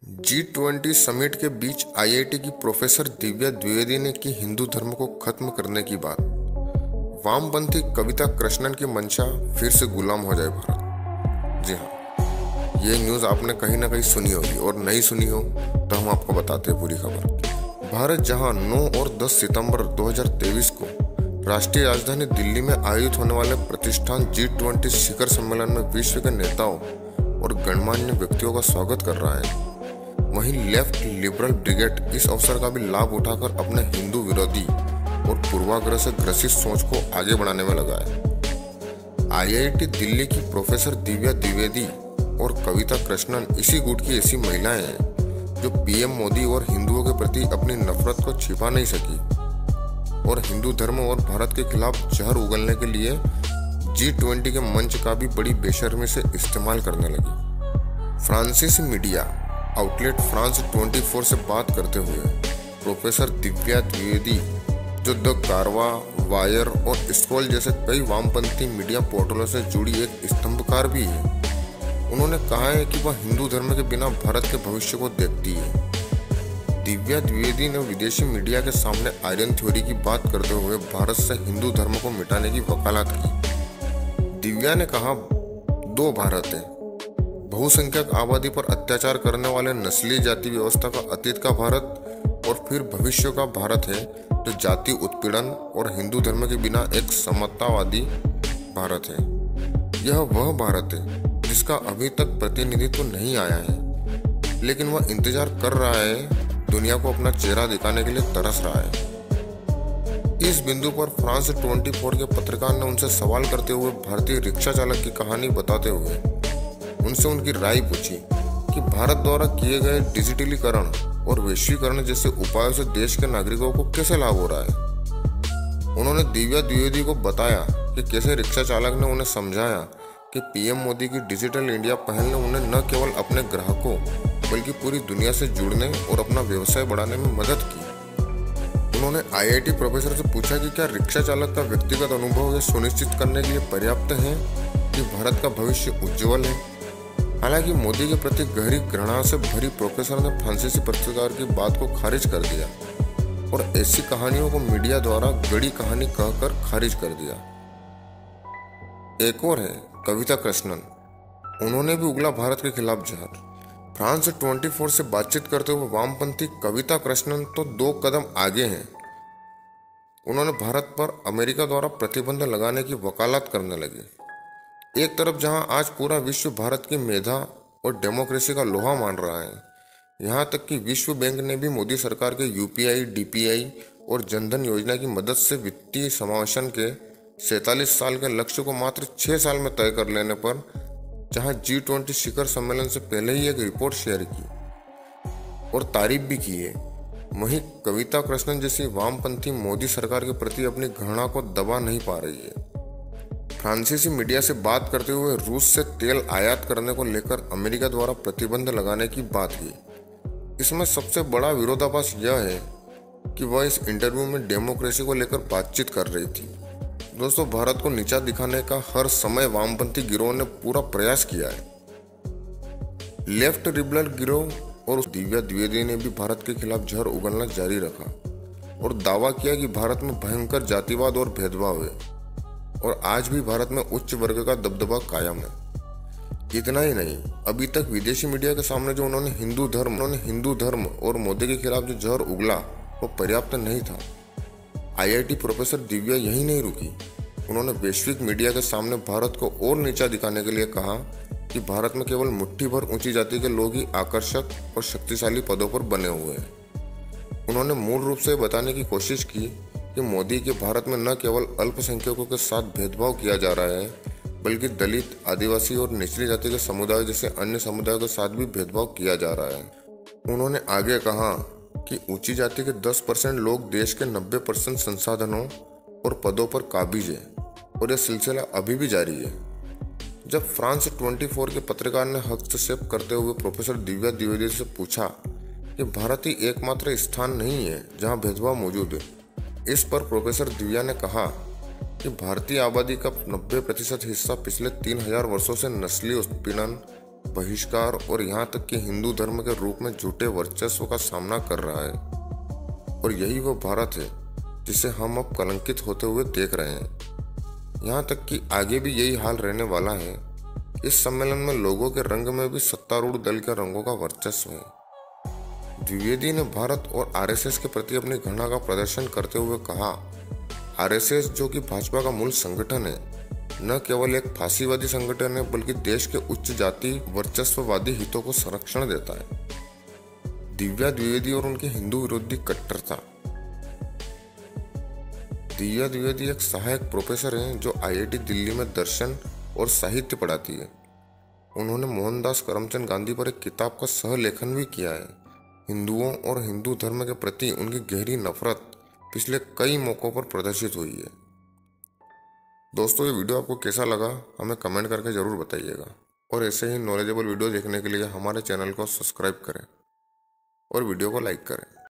G20 summit के बीच IIT की professor Divya Dwivedi ने की हिंदू धर्म को खत्म करने की बात। वामपंथी कविता कृष्णन की मंशा फिर से गुलाम हो जाए भारत। जी हाँ, ये न्यूज़ आपने कहीं ना कहीं सुनी होगी और नहीं सुनी हो तो हम आपको बताते हैं पूरी खबर। भारत जहां 9 और 10 सितंबर 2023 को राष्ट्रीय राजधानी दिल्ली में आयोजित होने वाले प्रतिष्ठान G20 शिखर सम्मेलन में विश्व के नेताओं और गणमान्य व्यक्तियों का स्वागत कर रहा है, वहीं लेफ्ट लिबरल ब्रिगेड इस अवसर का भी लाभ उठाकर अपने हिंदू विरोधी और पूर्वाग्रह से ग्रसित सोच को आगे बढ़ाने में लगा है। आईआईटी दिल्ली की प्रोफेसर दिव्या द्विवेदी और कविता कृष्णन इसी गुट की ऐसी महिलाएं हैं जो पीएम मोदी और हिंदुओं के प्रति अपनी नफरत को छिपा नहीं सकी और हिंदू धर्म और भारत के खिलाफ जहर उगलने के लिए G20 के मंच का भी बड़ी बेशर्मी से इस्तेमाल करने लगी। फ्रांसीसी मीडिया आउटलेट फ्रांस 24 से बात करते हुए प्रोफेसर दिव्या द्विवेदी, जो द कारवा, वायर और स्क्रॉल जैसे कई वामपंथी मीडिया पोर्टलों से जुड़ी एक स्तंभकार भी है, उन्होंने कहा है कि वह हिंदू धर्म के बिना भारत के भविष्य को देखती है। दिव्या द्विवेदी ने विदेशी मीडिया के सामने आयरन थ्योरी की बात करते हुए भारत से हिंदू धर्म को मिटाने की वकालत की। दिव्या ने कहा, दो भारत है, बहुसंख्यक आबादी पर अत्याचार करने वाले नस्लीय जाति व्यवस्था का अतीत का भारत और फिर भविष्य का भारत है जो जाति उत्पीड़न और हिंदू धर्म के बिना एक समतावादी भारत है। यह वह भारत है जिसका अभी तक प्रतिनिधित्व नहीं आया है, लेकिन वह इंतजार कर रहा है, दुनिया को अपना चेहरा दिखाने के लिए तरस रहा है। इस बिंदु पर फ्रांस 24 के पत्रकार ने उनसे सवाल करते हुए भारतीय रिक्शा चालक की कहानी बताते हुए उनसे उनकी राय पूछी कि भारत द्वारा किए गए डिजिटलीकरण और वैश्वीकरण जैसे उपायों से देश के नागरिकों को कैसे लाभ हो रहा है। उन्होंने दिव्या द्विवेदी को बताया कि कैसे रिक्शा चालक ने उन्हें समझाया कि पीएम मोदी की डिजिटल इंडिया पहल ने उन्हें न केवल अपने ग्राहकों बल्कि पूरी दुनिया से जुड़ने और अपना व्यवसाय बढ़ाने में मदद की। उन्होंने आईआईटी प्रोफेसर से पूछा कि क्या रिक्शा चालक का व्यक्तिगत अनुभव यह सुनिश्चित करने के लिए पर्याप्त है कि भारत का भविष्य उज्जवल है। हालांकि मोदी के प्रति गहरी घृणा से भरी प्रोफेसर ने फ्रांसीसी पत्रकार की बात को खारिज कर दिया और ऐसी कहानियों को मीडिया द्वारा गढ़ी कहानी कहकर खारिज कर दिया। एक और है कविता कृष्णन, उन्होंने भी उगला भारत के खिलाफ जहर। फ्रांस 24 से बातचीत करते हुए वामपंथी कविता कृष्णन तो 2 कदम आगे हैं। उन्होंने भारत पर अमेरिका द्वारा प्रतिबंध लगाने की वकालत करने लगे। एक तरफ जहां आज पूरा विश्व भारत की मेधा और डेमोक्रेसी का लोहा मान रहा है, यहां तक कि विश्व बैंक ने भी मोदी सरकार के यूपीआई, डीपीआई और जनधन योजना की मदद से वित्तीय समावेशन के 47 साल के लक्ष्य को मात्र 6 साल में तय कर लेने पर, जहां G20 शिखर सम्मेलन से पहले ही एक रिपोर्ट शेयर की और तारीफ भी की है, वहीं कविता कृष्णन जैसी वामपंथी मोदी सरकार के प्रति अपनी घृणा को दबा नहीं पा रही है। फ्रांसीसी मीडिया से बात करते हुए रूस से तेल आयात करने को लेकर अमेरिका द्वारा प्रतिबंध लगाने की बात की। इसमें सबसे बड़ा विरोधाभास यह है कि वह इस इंटरव्यू में डेमोक्रेसी को लेकर बातचीत कर रही थी। दोस्तों, भारत को नीचा दिखाने का हर समय वामपंथी गिरोह ने पूरा प्रयास किया है। लेफ्ट लिबरल गिरोह और दिव्या द्विवेदी ने भी भारत के खिलाफ जहर उगलना जारी रखा और दावा किया कि भारत में भयंकर जातिवाद और भेदभाव है और आज भी भारत में उच्च वर्ग का दबदबा कायम है। इतना ही नहीं, अभी तक विदेशी मीडिया के सामने जो उन्होंने हिंदू धर्म और मोदी के खिलाफ जो जहर उगला वो पर्याप्त नहीं था। आईआईटी प्रोफेसर दिव्या यही नहीं रुकी, उन्होंने वैश्विक मीडिया के सामने भारत को और नीचा दिखाने के लिए कहा कि भारत में केवल मुट्ठी भर ऊंची जाति के लोग ही आकर्षक और शक्तिशाली पदों पर बने हुए हैं। उन्होंने मूल रूप से बताने की कोशिश की कि मोदी के भारत में न केवल अल्पसंख्यकों के साथ भेदभाव किया जा रहा है, बल्कि दलित, आदिवासी और निचली जाति के समुदाय जैसे अन्य समुदायों के साथ भी भेदभाव किया जा रहा है। उन्होंने आगे कहा कि ऊंची जाति के 10% लोग देश के 90% संसाधनों और पदों पर काबिज है और यह सिलसिला अभी भी जारी है। जब फ्रांस 24 के पत्रकार ने हस्तक्षेप करते हुए प्रोफेसर दिव्या द्विवेदी से पूछा कि भारत ही एकमात्र स्थान नहीं है जहां भेदभाव मौजूद है, इस पर प्रोफेसर दिव्या ने कहा कि भारतीय आबादी का 90% हिस्सा पिछले 3000 वर्षों से नस्लीय उत्पीड़न, बहिष्कार और यहाँ तक कि हिंदू धर्म के रूप में झूठे वर्चस्व का सामना कर रहा है। और यही वो भारत है जिसे हम अब कलंकित होते हुए देख रहे हैं। यहाँ तक कि आगे भी यही हाल रहने वाला है। इस सम्मेलन में लोगों के रंग में भी सत्तारूढ़ दल के रंगों का वर्चस्व है। द्विवेदी ने भारत और आरएसएस के प्रति अपनी घृणा का प्रदर्शन करते हुए कहा, आरएसएस जो कि भाजपा का मूल संगठन है, न केवल एक फासीवादी संगठन है बल्कि देश के उच्च जाति वर्चस्ववादी हितों को संरक्षण देता है। दिव्या द्विवेदी और उनकी हिंदू विरोधी कट्टरता। दिव्या द्विवेदी एक सहायक प्रोफेसर हैं जो आईआईटी दिल्ली में दर्शन और साहित्य पढ़ाती है। उन्होंने मोहनदास करमचंद गांधी पर एक किताब का सह लेखन भी किया है। हिंदुओं और हिंदू धर्म के प्रति उनकी गहरी नफरत पिछले कई मौकों पर प्रदर्शित हुई है। दोस्तों, ये वीडियो आपको कैसा लगा हमें कमेंट करके ज़रूर बताइएगा। और ऐसे ही नॉलेजेबल वीडियो देखने के लिए हमारे चैनल को सब्सक्राइब करें और वीडियो को लाइक करें।